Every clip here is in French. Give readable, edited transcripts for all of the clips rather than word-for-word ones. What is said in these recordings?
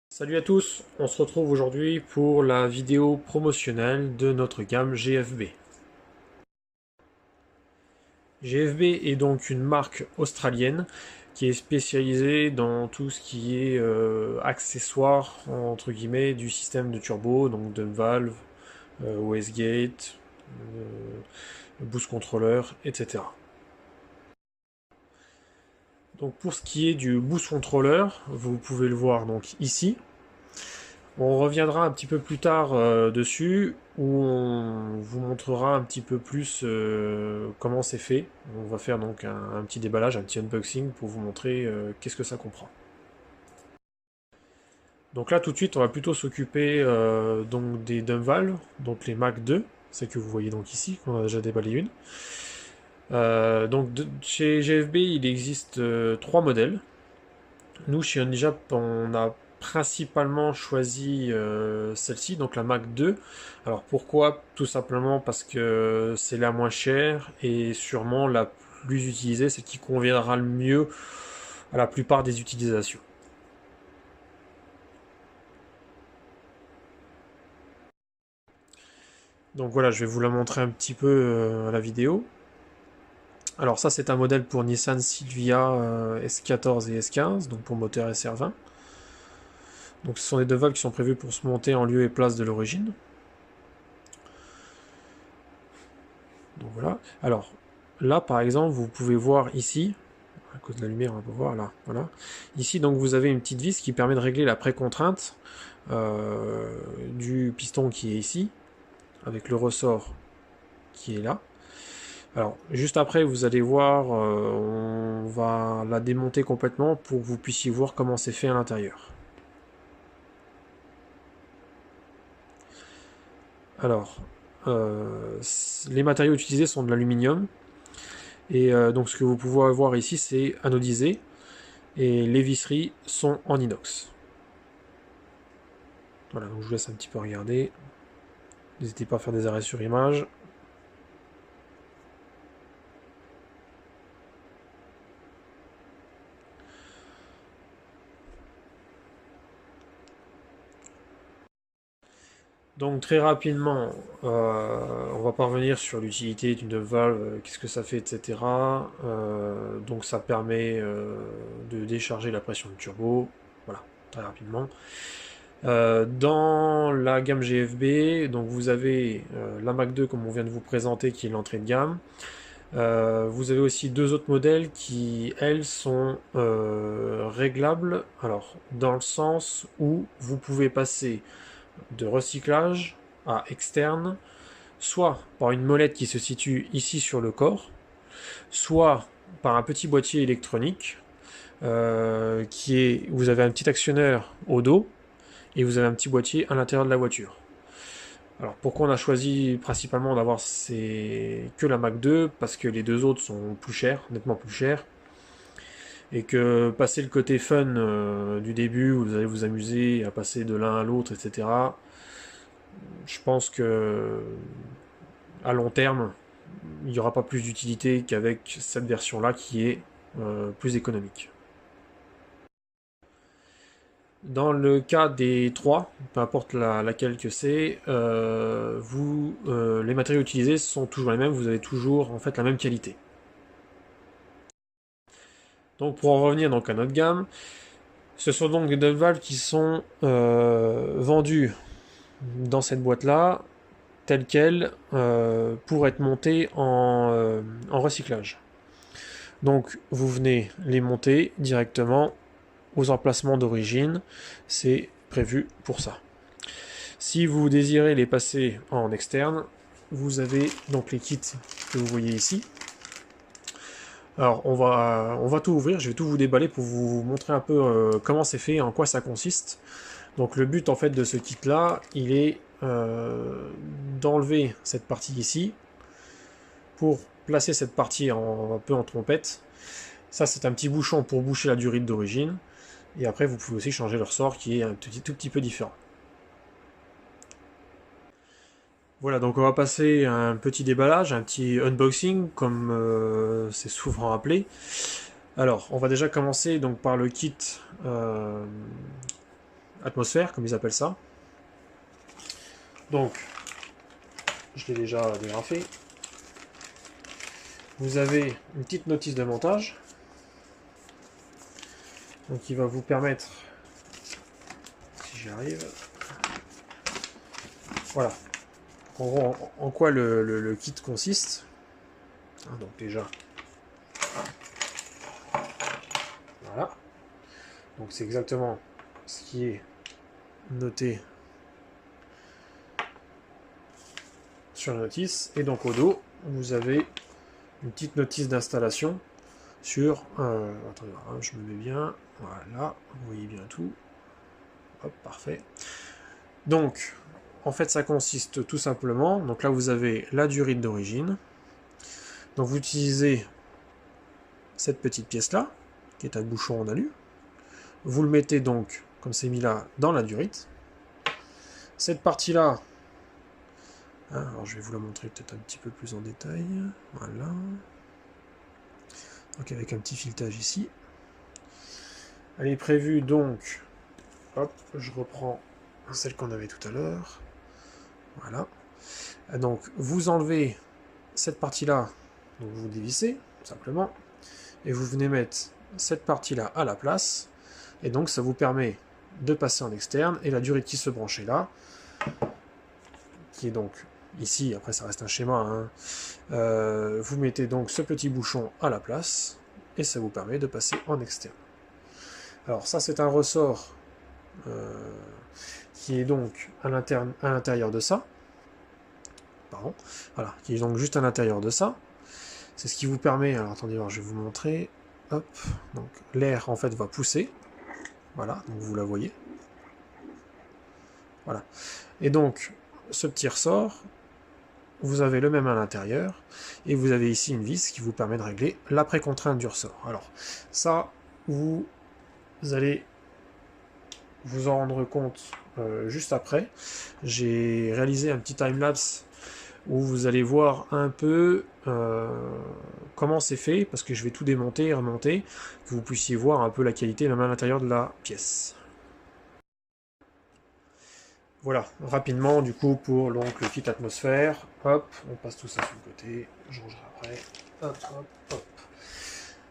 Salut à tous, on se retrouve aujourd'hui pour la vidéo promotionnelle de notre gamme GFB. GFB est donc une marque australienne qui est spécialisée dans tout ce qui est accessoires entre guillemets du système de turbo, donc de valve, OS-gate, boost controller, etc. Donc pour ce qui est du boost controller, vous pouvez le voir donc ici. On reviendra un petit peu plus tard dessus, où on vous montrera un petit peu plus comment c'est fait. On va faire donc un petit déballage, un petit unboxing pour vous montrer qu'est-ce que ça comprend. Donc là tout de suite on va plutôt s'occuper donc des dumb valves, donc les Mac 2, c'est que vous voyez donc ici, qu'on a déjà déballé une. Chez GFB il existe trois modèles. Nous chez Onijap on a principalement choisi celle-ci, donc la Mac 2. Alors pourquoi? Tout simplement parce que c'est la moins chère et sûrement la plus utilisée, celle qui conviendra le mieux à la plupart des utilisations. Donc voilà, je vais vous la montrer un petit peu à la vidéo. Alors ça c'est un modèle pour Nissan Silvia S14 et S15, donc pour moteur SR20. Donc ce sont les deux valves qui sont prévues pour se monter en lieu et place de l'origine. Donc voilà. Alors là par exemple vous pouvez voir ici, à cause de la lumière on peut voir là, voilà. Ici donc vous avez une petite vis qui permet de régler la précontrainte du piston qui est ici, avec le ressort qui est là. Alors juste après vous allez voir, on va la démonter complètement pour que vous puissiez voir comment c'est fait à l'intérieur. Alors, les matériaux utilisés sont de l'aluminium, et donc ce que vous pouvez voir ici c'est anodisé, et les visseries sont en inox. Voilà, donc je vous laisse un petit peu regarder. N'hésitez pas à faire des arrêts sur image. Donc très rapidement, on va pas revenir sur l'utilité d'une valve, qu'est-ce que ça fait, etc. Donc ça permet de décharger la pression du turbo, voilà, très rapidement. Dans la gamme GFB, donc vous avez la Mac 2 comme on vient de vous présenter, qui est l'entrée de gamme. Vous avez aussi deux autres modèles qui, elles, sont réglables, alors dans le sens où vous pouvez passer de recyclage à externe, soit par une molette qui se situe ici sur le corps, soit par un petit boîtier électronique vous avez un petit actionneur au dos et vous avez un petit boîtier à l'intérieur de la voiture. Alors pourquoi on a choisi principalement d'avoir que la Mac 2? Parce que les deux autres sont plus chers, nettement plus chers, et que passer le côté fun du début, où vous allez vous amuser à passer de l'un à l'autre, etc., je pense que à long terme, il n'y aura pas plus d'utilité qu'avec cette version-là qui est plus économique. Dans le cas des trois, peu importe laquelle que c'est, les matériaux utilisés sont toujours les mêmes, vous avez toujours en fait la même qualité. Donc pour en revenir donc à notre gamme, ce sont donc des valves qui sont vendues dans cette boîte-là, telles quelles, pour être montées en recyclage. Donc vous venez les monter directement aux emplacements d'origine, c'est prévu pour ça. Si vous désirez les passer en externe, vous avez donc les kits que vous voyez ici. Alors on va tout ouvrir, je vais tout vous déballer pour vous montrer un peu comment c'est fait et en quoi ça consiste. Donc le but en fait de ce kit là, il est d'enlever cette partie ici pour placer cette partie un peu en trompette. Ça c'est un petit bouchon pour boucher la durite d'origine. Et après vous pouvez aussi changer le ressort qui est tout petit peu différent. Voilà, donc on va passer à un petit déballage, un petit unboxing, comme c'est souvent appelé. Alors, on va déjà commencer donc par le kit atmosphère, comme ils appellent ça. Donc, je l'ai déjà dégrafé. Vous avez une petite notice de montage. Donc, qui va vous permettre, si j'y arrive, voilà, en gros, en quoi le kit consiste. Donc déjà, voilà. Donc c'est exactement ce qui est noté sur la notice. Et donc au dos, vous avez une petite notice d'installation sur... attendez, je me mets bien. Voilà, vous voyez bien tout. Hop, parfait. Donc, en fait, ça consiste tout simplement... Donc là, vous avez la durite d'origine. Donc vous utilisez cette petite pièce-là, qui est un bouchon en alu. Vous le mettez donc, comme c'est mis là, dans la durite. Cette partie-là, alors je vais vous la montrer peut-être un petit peu plus en détail. Voilà. Donc avec un petit filetage ici. Elle est prévue donc, hop, je reprends celle qu'on avait tout à l'heure. Voilà. Donc vous enlevez cette partie-là, donc vous dévissez, simplement, et vous venez mettre cette partie-là à la place, et donc ça vous permet de passer en externe, et la durite qui se branchait là, qui est donc ici, après ça reste un schéma, hein, vous mettez donc ce petit bouchon à la place, et ça vous permet de passer en externe. Alors ça c'est un ressort qui est donc à l'intérieur de ça, pardon, voilà, qui est donc juste à l'intérieur de ça. C'est ce qui vous permet, alors attendez, alors je vais vous montrer, hop, donc l'air en fait va pousser, voilà, donc vous la voyez, voilà, et donc ce petit ressort, vous avez le même à l'intérieur, et vous avez ici une vis qui vous permet de régler la précontrainte du ressort. Alors ça, vous allez vous en rendre compte juste après. J'ai réalisé un petit timelapse où vous allez voir un peu comment c'est fait, parce que je vais tout démonter et remonter, que vous puissiez voir un peu la qualité même à l'intérieur de la pièce. Voilà, rapidement du coup pour donc, le kit atmosphère, hop, on passe tout ça sur le côté, je rangerai après, hop, hop, hop.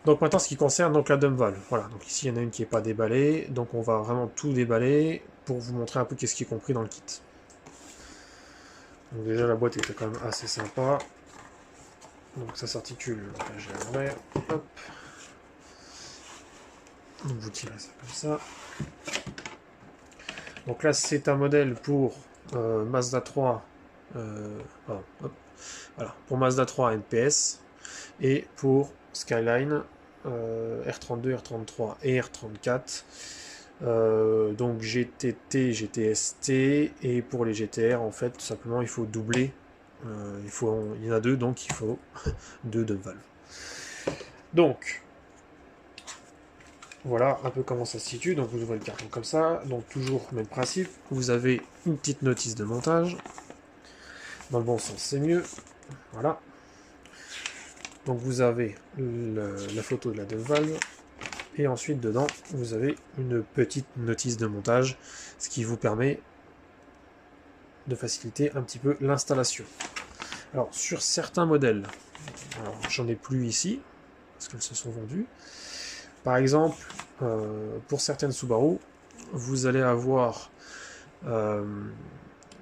Donc maintenant ce qui concerne donc la dump valve, voilà, donc ici il y en a une qui n'est pas déballée, donc on va vraiment tout déballer pour vous montrer un peu qu'est-ce qui est compris dans le kit. Donc déjà la boîte était quand même assez sympa. Donc ça s'articule, donc là j'ai l'envers, hop. Donc vous tirez ça comme ça. Donc là c'est un modèle pour Mazda 3, pardon, hop, voilà, pour Mazda 3 NPS et pour Skyline R32, R33 et R34. Donc GTT, GTST, et pour les GTR en fait tout simplement il faut doubler, il y en a deux, donc il faut deux dump valves. Donc voilà un peu comment ça se situe. Donc vous ouvrez le carton comme ça, donc toujours même principe, vous avez une petite notice de montage, dans le bon sens c'est mieux, voilà. Donc vous avez la photo de la dump valve, et ensuite dedans vous avez une petite notice de montage, ce qui vous permet de faciliter un petit peu l'installation. Alors sur certains modèles, j'en ai plus ici parce qu'elles se sont vendues. Par exemple, pour certaines Subaru, vous allez avoir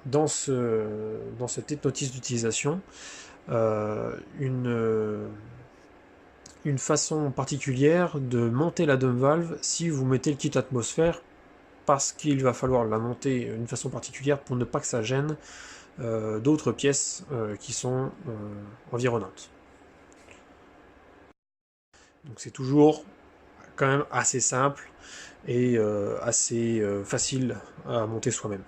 dans cette petite notice d'utilisation une façon particulière de monter la dump valve si vous mettez le kit atmosphère, parce qu'il va falloir la monter d'une façon particulière pour ne pas que ça gêne d'autres pièces qui sont environnantes. Donc c'est toujours quand même assez simple et assez facile à monter soi-même.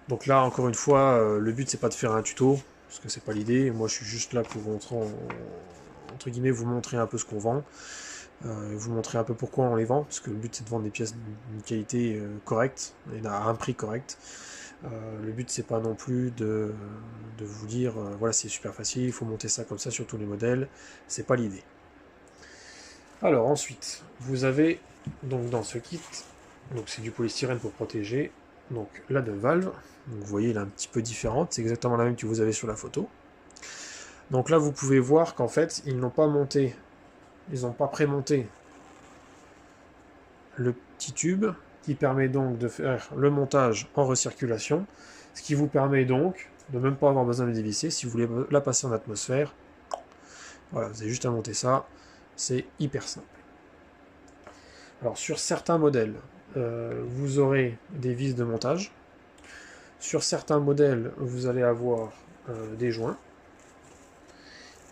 Donc là encore une fois, le but c'est pas de faire un tuto, parce que c'est pas l'idée. Moi je suis juste là pour entre guillemets vous montrer un peu ce qu'on vend, vous montrer un peu pourquoi on les vend, parce que le but c'est de vendre des pièces d'une qualité correcte et à un prix correct. Le but c'est pas non plus de vous dire voilà c'est super facile, il faut monter ça comme ça sur tous les modèles, c'est pas l'idée. Alors ensuite, vous avez donc dans ce kit Donc c'est du polystyrène pour protéger. Donc la dump valve, donc vous voyez elle est un petit peu différente, c'est exactement la même que vous avez sur la photo. Donc là vous pouvez voir qu'en fait ils n'ont pas monté, ils n'ont pas prémonté le petit tube qui permet donc de faire le montage en recirculation, ce qui vous permet donc de même pas avoir besoin de dévisser si vous voulez la passer en atmosphère. Voilà, vous avez juste à monter ça, c'est hyper simple. Alors sur certains modèles, vous aurez des vis de montage. Sur certains modèles, vous allez avoir des joints.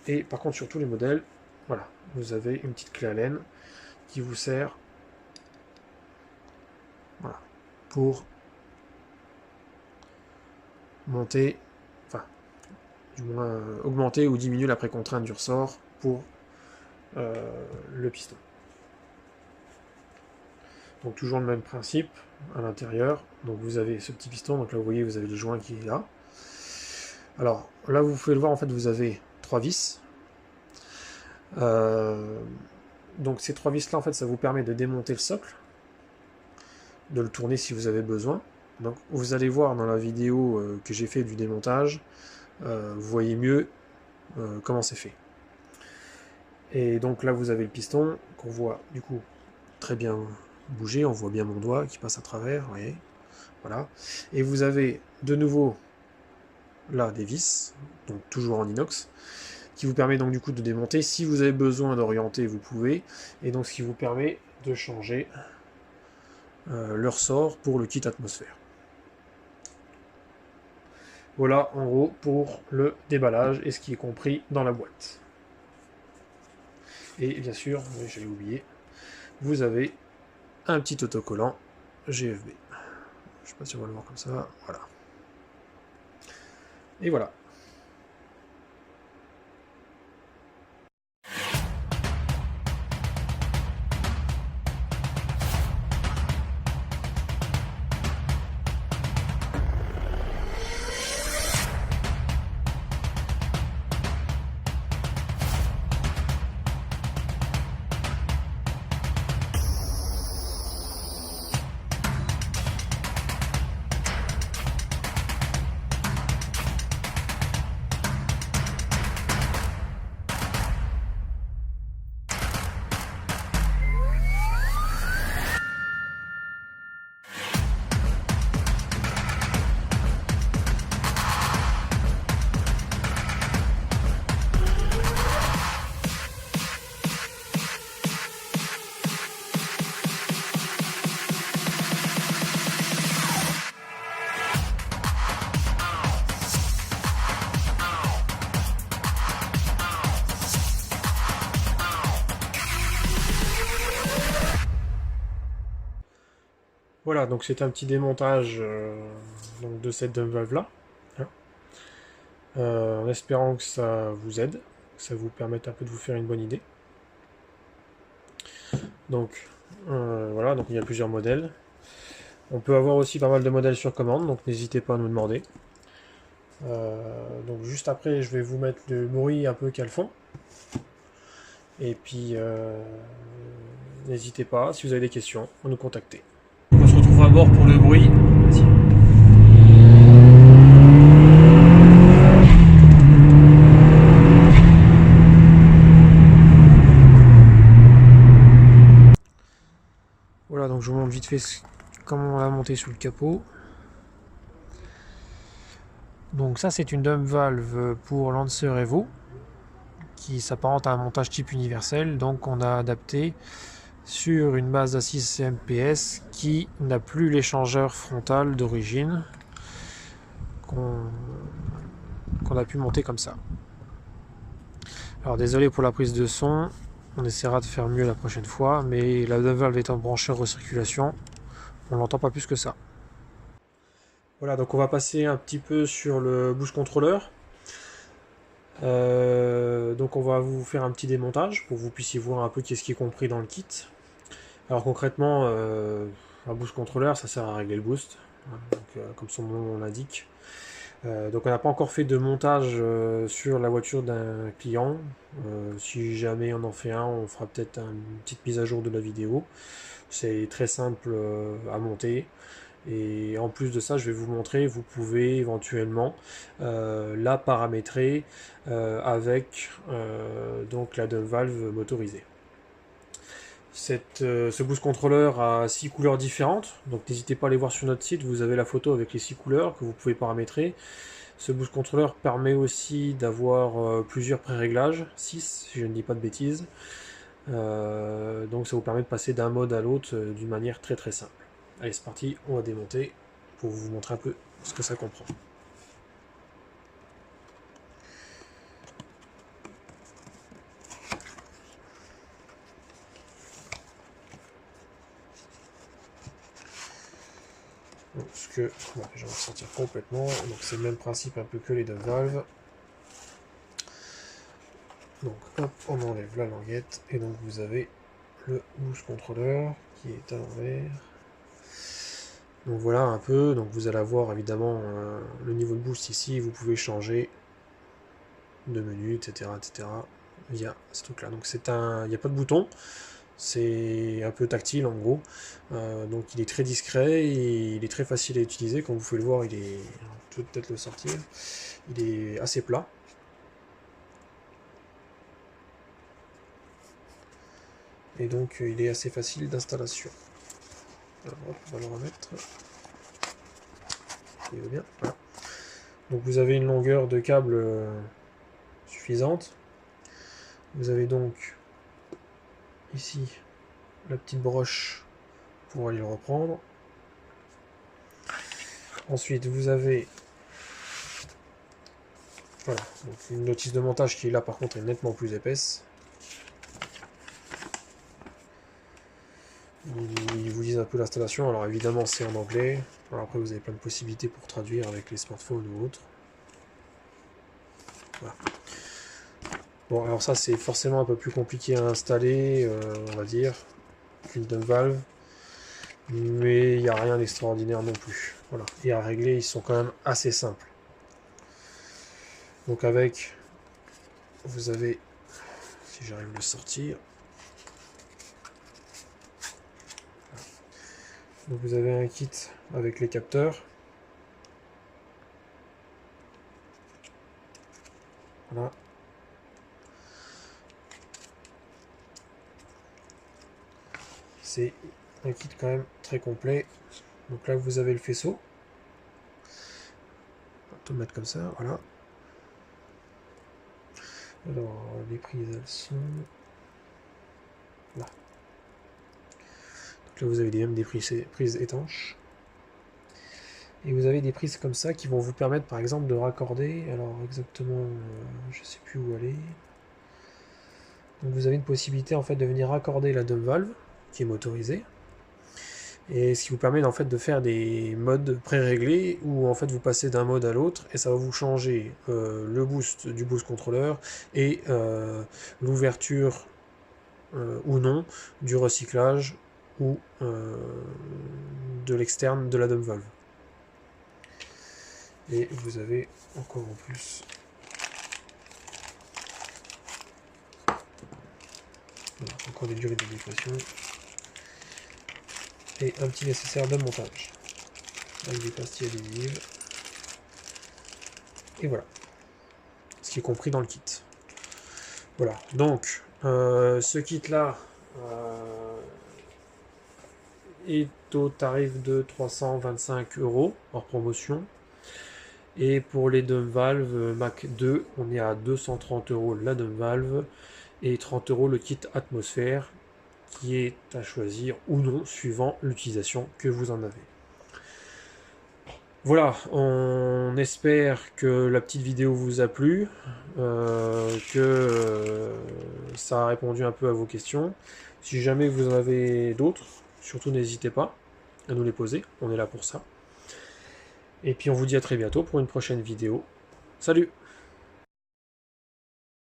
Et par contre, sur tous les modèles, voilà, vous avez une petite clé Allen qui vous sert voilà, pour monter, enfin, du moins augmenter ou diminuer la précontrainte du ressort pour le piston. Donc toujours le même principe à l'intérieur. Donc vous avez ce petit piston, donc là vous voyez vous avez le joint qui est là. Alors là vous pouvez le voir, en fait vous avez 3 vis. Donc ces 3 vis là en fait ça vous permet de démonter le socle, de le tourner si vous avez besoin. Donc vous allez voir dans la vidéo que j'ai fait du démontage, vous voyez mieux comment c'est fait. Et donc là vous avez le piston qu'on voit du coup très bien bouger, on voit bien mon doigt qui passe à travers, vous voyez, voilà. Et vous avez de nouveau là des vis, donc toujours en inox, qui vous permet donc du coup de démonter. Si vous avez besoin d'orienter, vous pouvez, et donc ce qui vous permet de changer le ressort pour le kit atmosphère. Voilà en gros pour le déballage et ce qui est compris dans la boîte. Et bien sûr, j'allais oublier, vous avez un petit autocollant GFB. Je sais pas si on va le voir comme ça, voilà. Et voilà. Voilà, donc c'est un petit démontage donc de cette dump valve là, hein. En espérant que ça vous aide, que ça vous permette un peu de vous faire une bonne idée. Donc voilà, donc il y a plusieurs modèles. On peut avoir aussi pas mal de modèles sur commande, donc n'hésitez pas à nous demander. Donc juste après, je vais vous mettre le bruit un peu qu'elles font. Et puis n'hésitez pas, si vous avez des questions, à nous contacter. On se retrouve à bord pour le bruit. Vas-y. Voilà, donc je vous montre vite fait comment on l'a monté sous le capot. Donc ça c'est une dump valve pour Lancer Evo qui s'apparente à un montage type universel. Donc on a adapté sur une base d'assise CMPS qui n'a plus l'échangeur frontal d'origine qu'on a pu monter comme ça. Alors désolé pour la prise de son, on essaiera de faire mieux la prochaine fois, mais la dump valve étant branchée en recirculation, on l'entend pas plus que ça. Voilà, donc on va passer un petit peu sur le boost controller. Donc on va vous faire un petit démontage pour que vous puissiez voir un peu qu'est-ce qui est compris dans le kit. Alors concrètement, un boost controller, ça sert à régler le boost, hein, donc, comme son nom l'indique. Donc on n'a pas encore fait de montage sur la voiture d'un client. Si jamais on en fait un, on fera peut-être une petite mise à jour de la vidéo. C'est très simple à monter. Et en plus de ça, je vais vous montrer, vous pouvez éventuellement la paramétrer avec donc la dump valve motorisée. Ce boost controller a 6 couleurs différentes, donc n'hésitez pas à aller voir sur notre site, vous avez la photo avec les 6 couleurs que vous pouvez paramétrer. Ce boost controller permet aussi d'avoir plusieurs pré-réglages, 6 si je ne dis pas de bêtises. Donc ça vous permet de passer d'un mode à l'autre d'une manière très très simple. Allez, c'est parti, on va démonter pour vous montrer un peu ce que ça comprend. Donc, bon, je vais ressortir complètement. Donc c'est le même principe un peu que les dump valves. Donc hop, on enlève la languette et donc vous avez le boost controller qui est à l'envers. Donc voilà un peu, donc vous allez avoir évidemment le niveau de boost ici, vous pouvez changer de menu, etc. via ce truc là. Donc il n'y a pas de bouton, c'est un peu tactile en gros, donc il est très discret et il est très facile à utiliser. Comme vous pouvez le voir, je vais peut-être le sortir, il est assez plat. Et donc il est assez facile d'installation. On va le remettre. Il va bien. Voilà. Donc vous avez une longueur de câble suffisante. Vous avez donc ici la petite broche pour aller le reprendre. Ensuite vous avez voilà, donc une notice de montage qui est là, par contre est nettement plus épaisse. Ils vous disent un peu l'installation, alors évidemment c'est en anglais, alors après vous avez plein de possibilités pour traduire avec les smartphones ou autres. Voilà. Bon, alors ça c'est forcément un peu plus compliqué à installer, on va dire, qu'une dump valve, mais il n'y a rien d'extraordinaire non plus. Voilà. Et à régler, ils sont quand même assez simples. Donc avec, vous avez, si j'arrive à le sortir, donc vous avez un kit avec les capteurs. Voilà. C'est un kit quand même très complet. Donc là vous avez le faisceau. On va tout mettre comme ça, voilà. Alors les prises elles sont là. Donc là vous avez même des prises étanches. Et vous avez des prises comme ça qui vont vous permettre par exemple de raccorder, alors exactement je sais plus où aller. Donc vous avez une possibilité en fait de venir raccorder la dump valve qui est motorisée. Et ce qui vous permet en fait de faire des modes pré-réglés où en fait vous passez d'un mode à l'autre et ça va vous changer le boost du boost controller et l'ouverture ou non du recyclage ou de l'externe de la dump valve. Et vous avez encore en plus voilà, encore des durées de déflation et un petit nécessaire de montage avec des pastilles adhésives. Et voilà, ce qui est compris dans le kit. Voilà, donc ce kit là est au tarif de 325 € hors promotion. Et pour les dump valves Mac 2, on est à 230 € la dump valve et 30 € le kit atmosphère qui est à choisir ou non suivant l'utilisation que vous en avez. Voilà, on espère que la petite vidéo vous a plu, que ça a répondu un peu à vos questions. Si jamais vous en avez d'autres, surtout n'hésitez pas à nous les poser, on est là pour ça. Et puis on vous dit à très bientôt pour une prochaine vidéo. Salut!